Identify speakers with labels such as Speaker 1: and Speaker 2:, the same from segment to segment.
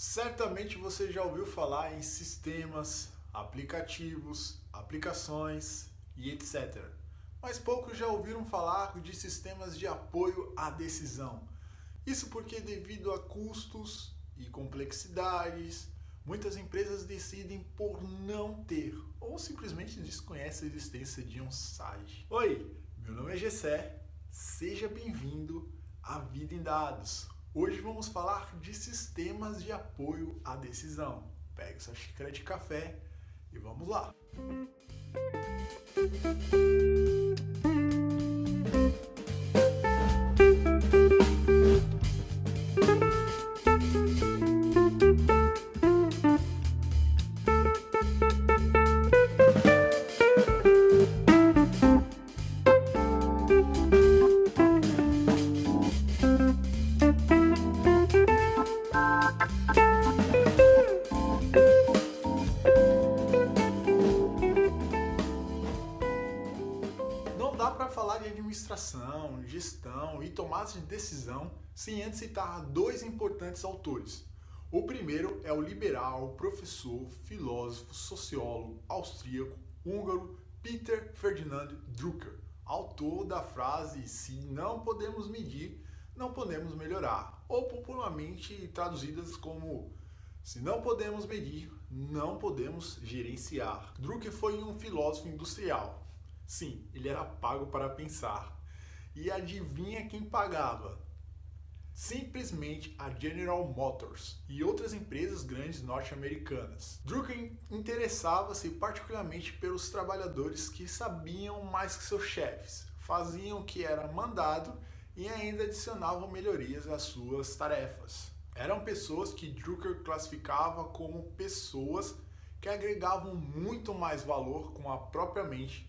Speaker 1: Certamente você já ouviu falar em sistemas, aplicativos, aplicações e etc. Mas poucos já ouviram falar de sistemas de apoio à decisão. Isso porque, devido a custos e complexidades, muitas empresas decidem por não ter ou simplesmente desconhecem a existência de um site. Oi, meu nome é Gessé, seja bem-vindo à Vida em Dados. Hoje vamos falar de sistemas de apoio à decisão. Pegue sua xícara de café e vamos lá! Não dá para falar de administração, gestão e tomada de decisão sem antes citar dois importantes autores. O primeiro é o liberal, professor, filósofo, sociólogo austríaco, húngaro Peter Ferdinand Drucker, autor da frase "se não podemos medir, não podemos melhorar", ou popularmente traduzidas como "se não podemos medir, não podemos gerenciar". Drucker foi um filósofo industrial. Sim, ele era pago para pensar. E adivinha quem pagava? Simplesmente a General Motors e outras empresas grandes norte-americanas. Drucker interessava-se particularmente pelos trabalhadores que sabiam mais que seus chefes, faziam o que era mandado e ainda adicionavam melhorias às suas tarefas. Eram pessoas que Drucker classificava como pessoas que agregavam muito mais valor com a própria mente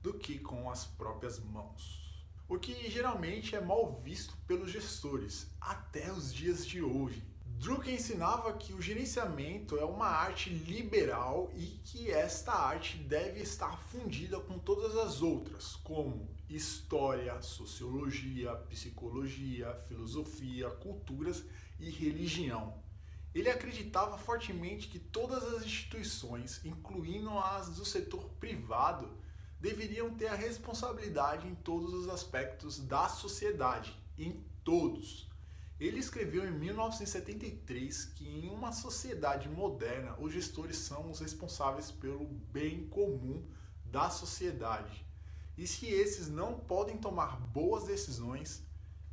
Speaker 1: do que com as próprias mãos. O que geralmente é mal visto pelos gestores, até os dias de hoje. Drucker ensinava que o gerenciamento é uma arte liberal e que esta arte deve estar fundida com todas as outras, como história, sociologia, psicologia, filosofia, culturas e religião. Ele acreditava fortemente que todas as instituições, incluindo as do setor privado, deveriam ter a responsabilidade em todos os aspectos da sociedade, em todos. Ele escreveu em 1973 que em uma sociedade moderna, os gestores são os responsáveis pelo bem comum da sociedade. E se esses não podem tomar boas decisões,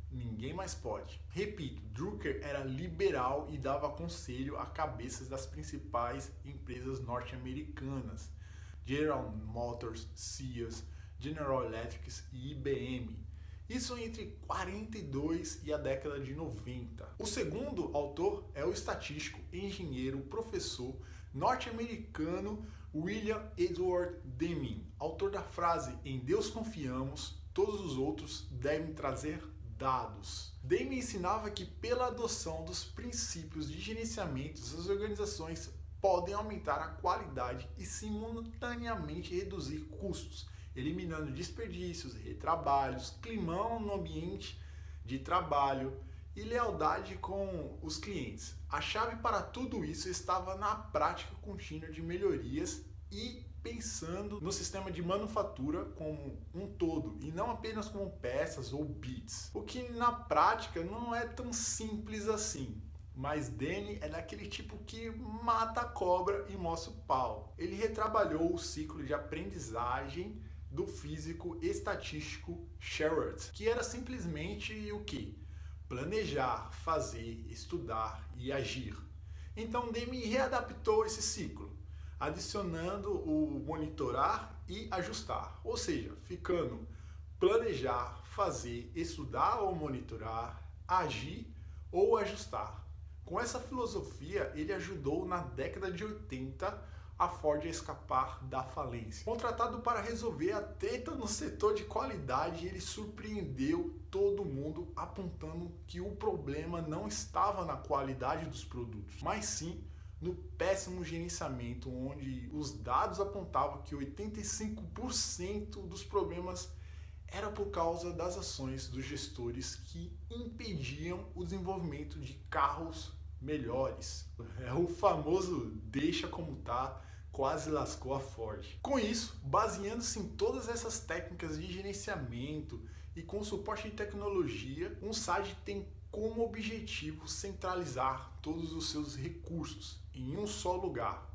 Speaker 1: ninguém mais pode. Repito, Drucker era liberal e dava conselho a cabeças das principais empresas norte-americanas: General Motors, Sears, General Electric e IBM. Isso entre 42 e a década de 90. O segundo autor é o estatístico, engenheiro, professor norte-americano William Edward Deming, autor da frase "em Deus confiamos, todos os outros devem trazer dados". Deming ensinava que pela adoção dos princípios de gerenciamento, as organizações podem aumentar a qualidade e simultaneamente reduzir custos, eliminando desperdícios, retrabalhos, climão no ambiente de trabalho e lealdade com os clientes. A chave para tudo isso estava na prática contínua de melhorias e pensando no sistema de manufatura como um todo e não apenas como peças ou bits, o que na prática não é tão simples assim. Mas Danny é daquele tipo que mata a cobra e mostra o pau. Ele retrabalhou o ciclo de aprendizagem do físico estatístico Sherrod, que era simplesmente o que? Planejar, fazer, estudar e agir. Então Danny readaptou esse ciclo, adicionando o monitorar e ajustar, ou seja, ficando planejar, fazer, estudar ou monitorar, agir ou ajustar. Com essa filosofia, ele ajudou na década de 80 a Ford a escapar da falência. Contratado para resolver a treta no setor de qualidade, ele surpreendeu todo mundo apontando que o problema não estava na qualidade dos produtos, mas sim no péssimo gerenciamento, onde os dados apontavam que 85% dos problemas era por causa das ações dos gestores que impediam o desenvolvimento de carros melhores. É o famoso deixa como tá, quase lascou a Ford. Com isso, baseando-se em todas essas técnicas de gerenciamento e com suporte de tecnologia, um SAD tem como objetivo centralizar todos os seus recursos em um só lugar.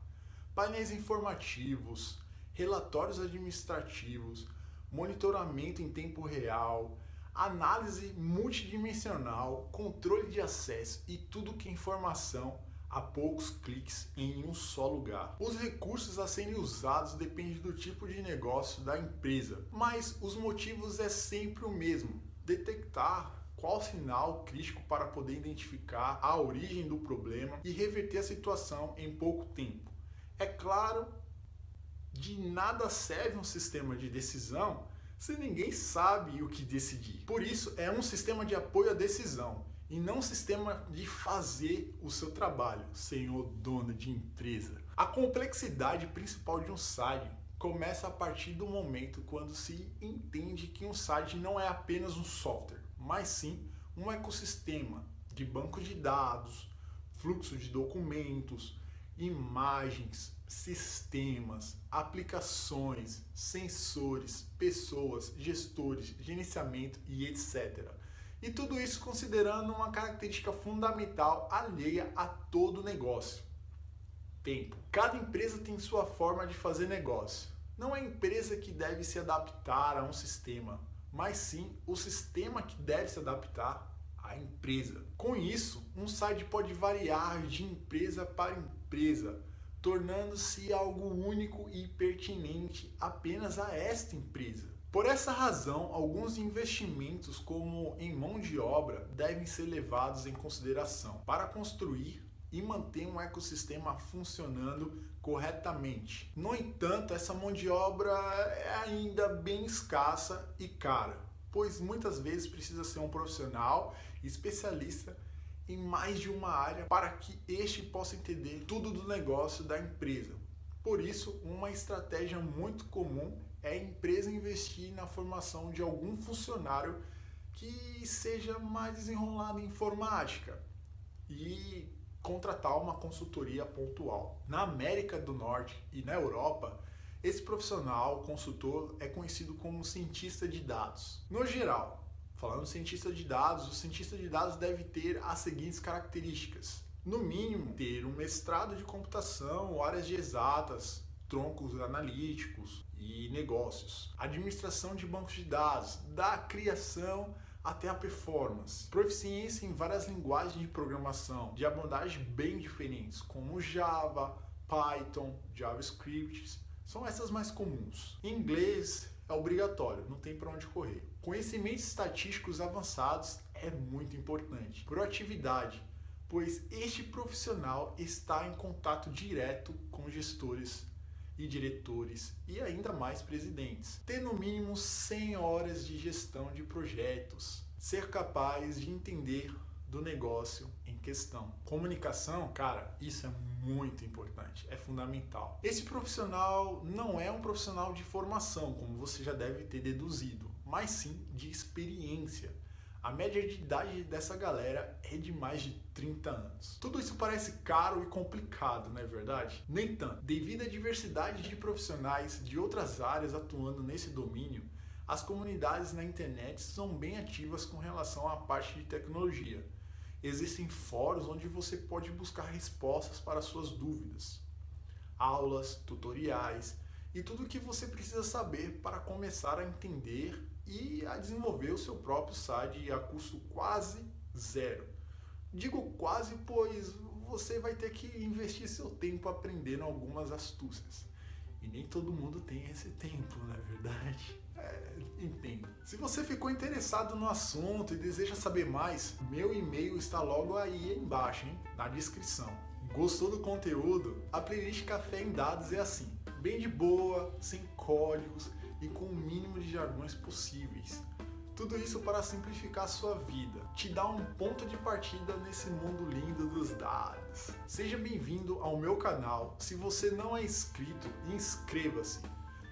Speaker 1: Painéis informativos, relatórios administrativos, monitoramento em tempo real, análise multidimensional, controle de acesso e tudo que é informação a poucos cliques em um só lugar. Os recursos a serem usados dependem do tipo de negócio da empresa, mas os motivos é sempre o mesmo: detectar qual sinal crítico para poder identificar a origem do problema e reverter a situação em pouco tempo. É claro, de nada serve um sistema de decisão se ninguém sabe o que decidir. Por isso, é um sistema de apoio à decisão e não um sistema de fazer o seu trabalho, senhor dono de empresa. A complexidade principal de um SAD começa a partir do momento quando se entende que um SAD não é apenas um software, mas sim um ecossistema de banco de dados, fluxo de documentos, imagens, sistemas, aplicações, sensores, pessoas, gestores, gerenciamento e etc. E tudo isso considerando uma característica fundamental alheia a todo negócio: tempo. Cada empresa tem sua forma de fazer negócio. Não é a empresa que deve se adaptar a um sistema, mas sim o sistema que deve se adaptar à empresa. Com isso, um site pode variar de empresa para empresa, tornando-se algo único e pertinente apenas a esta empresa. Por essa razão, alguns investimentos, como em mão de obra, devem ser levados em consideração para construir e manter um ecossistema funcionando corretamente. No entanto, essa mão de obra é ainda bem escassa e cara, pois muitas vezes precisa ser um profissional especialista em mais de uma área para que este possa entender tudo do negócio da empresa. Por isso, uma estratégia muito comum é a empresa investir na formação de algum funcionário que seja mais desenrolado em informática e contratar uma consultoria pontual. Na América do Norte e na Europa, esse profissional consultor é conhecido como cientista de dados. No geral, falando cientista de dados, o cientista de dados deve ter as seguintes características: no mínimo, ter um mestrado de computação, áreas de exatas, troncos analíticos e negócios, administração de bancos de dados, da criação até a performance, proficiência em várias linguagens de programação, de abordagens bem diferentes, como Java, Python, JavaScript, são essas mais comuns. Inglês é obrigatório, não tem para onde correr. Conhecimentos estatísticos avançados é muito importante. Proatividade, pois este profissional está em contato direto com gestores e diretores e ainda mais presidentes. Ter no mínimo 100 horas de gestão de projetos. Ser capaz de entender do negócio em questão. Comunicação, cara, isso é muito importante, é fundamental. Esse profissional não é um profissional de formação, como você já deve ter deduzido, mas sim de experiência. A média de idade dessa galera é de mais de 30 anos. Tudo isso parece caro e complicado, não é verdade? Nem tanto. Devido à diversidade de profissionais de outras áreas atuando nesse domínio, as comunidades na internet são bem ativas com relação à parte de tecnologia. Existem fóruns onde você pode buscar respostas para suas dúvidas, aulas, tutoriais e tudo o que você precisa saber para começar a entender e a desenvolver o seu próprio site a custo quase zero. Digo quase, pois você vai ter que investir seu tempo aprendendo algumas astúcias. E nem todo mundo tem esse tempo, não é verdade? Entendo. Se você ficou interessado no assunto e deseja saber mais, meu e-mail está logo aí embaixo, hein? Na descrição. Gostou do conteúdo? A playlist Café em Dados é assim, bem de boa, sem códigos e com o mínimo de jargões possíveis. Tudo isso para simplificar a sua vida, te dar um ponto de partida nesse mundo lindo dos dados. Seja bem-vindo ao meu canal. Se você não é inscrito, inscreva-se.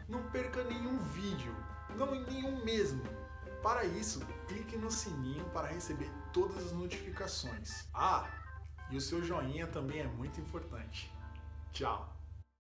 Speaker 1: Não perca nenhum vídeo, não nenhum mesmo. Para isso, clique no sininho para receber todas as notificações. Ah, E o seu joinha também é muito importante. Tchau!